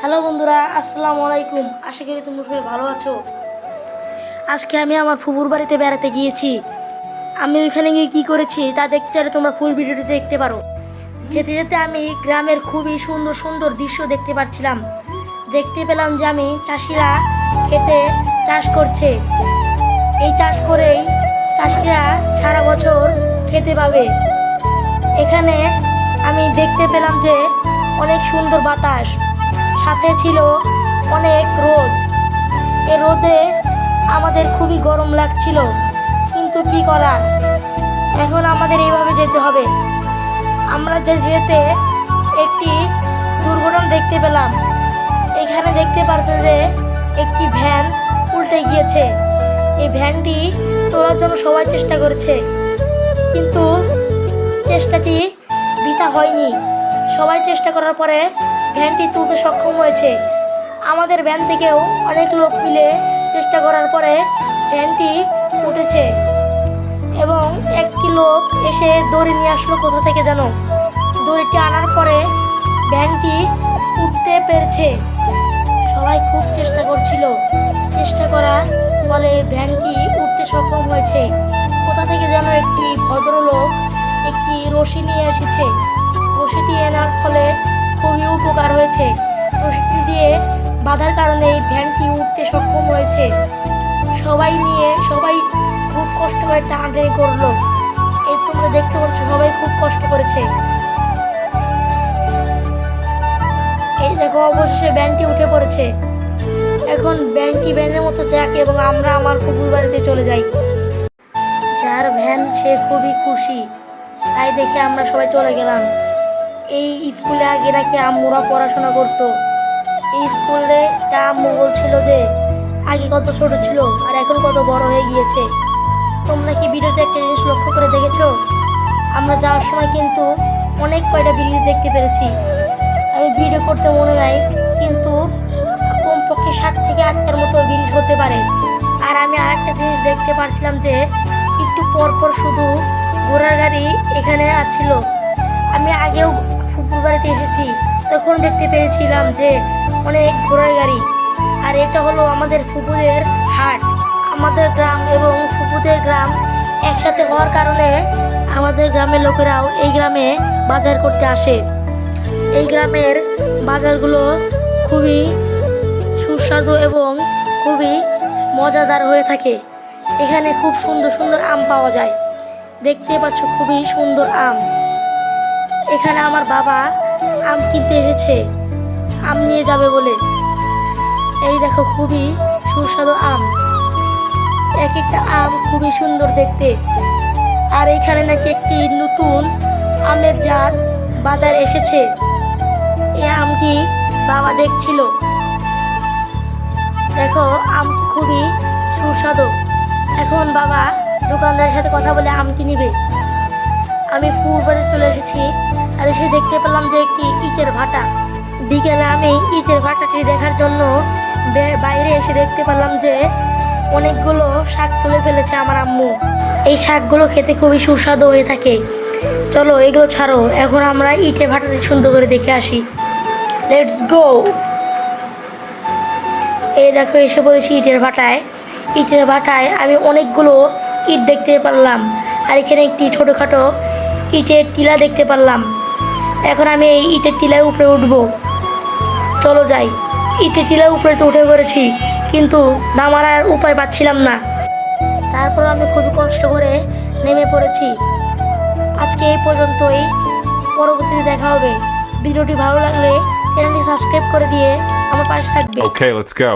Hello বন্ধুরা, আসসালামু আলাইকুম। আশা করি তোমরা সবাই ভালো আছো। আজকে আমি আমার ফুপুর বাড়িতে বেড়াতে গিয়েছি। আমি ওইখানে গিয়ে কী করেছি তা দেখতে চাইলে তোমরা ফুল ভিডিওটি দেখতে পারো। যেতে যেতে আমি গ্রামের খুবই সুন্দর সুন্দর দৃশ্য দেখতে পাচ্ছিলাম। দেখতে পেলাম যে আমি চাষিরা খেতে চাষ করছে। এই চাষ করেই চাষিরা সারা বছর খেতে পাবে। এখানে আমি দেখতে পেলাম যে অনেক সুন্দর বাতাস, সাথে ছিল অনেক রোদ। এ রোদে আমাদের খুবই গরম লাগছিল, কিন্তু কি করার, এখন আমাদের এইভাবে যেতে হবে। আমরা যেতে একটি দুর্ঘটনা দেখতে পেলাম। এখানে দেখতে পাচ্ছেন যে একটি ভ্যান উল্টে গিয়েছে। এই ভ্যানটি তোলার জন্য সবাই চেষ্টা করেছে, কিন্তু চেষ্টাটি বৃথা হয়নি। সবাই চেষ্টা করার পরে ভ্যানটি তুলতে সক্ষম হয়েছে। আমাদের ভ্যান থেকেও অনেক লোক মিলে চেষ্টা করার পরে ভ্যানটি উঠেছে এবং একটি লোক এসে দড়ি নিয়ে আসলো কোথা থেকে যেন। দড়িটি আনার পরে ভ্যানটি উঠতে পেরেছে। সবাই খুব চেষ্টা করছিল, চেষ্টা করার ফলে ভ্যানটি উঠতে সক্ষম হয়েছে। কোথা থেকে যেন একটি ভদ্রলোক একটি রশি নিয়ে এসেছে। রশিটি এনার ফলে খুবই উপকার হয়েছে। রশিটি দিয়ে বাধার কারণে এই ভ্যানটি উঠতে সক্ষম হয়েছে। সবাই খুব কষ্ট করে টানাটানি করলো। এই তোমরা দেখতে পাচ্ছ, সবাই খুব কষ্ট করেছে। এই দেখো, অবশেষে ভ্যানটি উঠে পড়েছে। এখন ভ্যানটি ভ্যানের মতো যাক এবং আমরা আমার ফুপুর বাড়িতে চলে যাই। যার ভ্যান সে খুবই খুশি, তাই দেখে আমরা সবাই চলে গেলাম। এই স্কুলে আগে নাকি আম্মুরা পড়াশোনা করতো। এই স্কুলে আম্মু বলছিল যে আগে কত ছোট ছিল আর এখন কত বড় হয়ে গিয়েছে। তোমরা কি ভিডিওতে একটা জিনিস লক্ষ্য করে দেখেছো? আমরা যাওয়ার সময় কিন্তু অনেক কয়টা ব্রিজ দেখতে পেরেছি। আমি ভিডিও করতে মনে নাই, কিন্তু কমপক্ষে 7 থেকে 8টার মতো ব্রিজ হতে পারে। আর আমি আরেকটা জিনিস দেখতে পারছিলাম যে একটু পরপর শুধু ঘোড়ার গাড়ি এখানে আসছিল। আমি আগেও ফুপুর বাড়িতে এসেছি, তখন দেখতে পেয়েছিলাম যে অনেক ঘোড়ার গাড়ি। আর এটা হলো আমাদের ফুপুদের হাট। আমাদের গ্রাম এবং ফুপুদের গ্রাম একসাথে হওয়ার কারণে আমাদের গ্রামের লোকেরাও এই গ্রামে বাজার করতে আসে। এই গ্রামের বাজারগুলো খুবই সুস্বাদু এবং খুবই মজাদার হয়ে থাকে। এখানে খুব সুন্দর সুন্দর আম পাওয়া যায়। দেখতে পাচ্ছ, খুবই সুন্দর আম। এখানে আমার বাবা আম কিনতে এসেছে আম নিয়ে যাবে বলে। এই দেখো, খুবই সুস্বাদু আম। এক একটা আম খুবই সুন্দর দেখতে। আর এখানে নাকি একটি নতুন আমের জাত বাজার এসেছে। এই আমটি বাবা দেখছিল। দেখো, আমটি খুবই সুস্বাদু। এখন বাবা দোকানদারের সাথে কথা বলে আমটি নিবে। আমি ফুপুর বাড়ি চলে এসেছি, আর এসে দেখতে পেলাম যে একটি ইটের ভাটা। বিকেলে আমি ইটের ভাটাটি দেখার জন্য বাইরে এসে দেখতে পেলাম যে অনেকগুলো শাক তুলে ফেলেছে আমার আম্মু। এই শাকগুলো খেতে খুবই সুস্বাদু হয়ে থাকে। চলো এগুলো ছাড়ো, এখন আমরা ইটের ভাটাটি সুন্দর করে দেখে আসি। Let's go. এই দেখো, এসে পড়েছি ইটের ভাটায়। ইটের ভাটায় আমি অনেকগুলো ইট দেখতে পারলাম, আর এখানে একটি ছোটোখাটো ইটের টিলা দেখতে পারলাম। এখন আমি এই ইটের টিলার উপরে উঠবো। চলো যাই। ইটের টিলার উপরে তো উঠে পড়েছি, কিন্তু নামার আর উপায় পাচ্ছিলাম না। তারপর আমি খুবই কষ্ট করে নেমে পড়েছি। আজকে এই পর্যন্তই, পরবর্তীতে দেখা হবে। ভিডিওটি ভালো লাগলে চ্যানেলটি সাবস্ক্রাইব করে দিয়ে আমার পাশে থাকবে। Okay, let's go.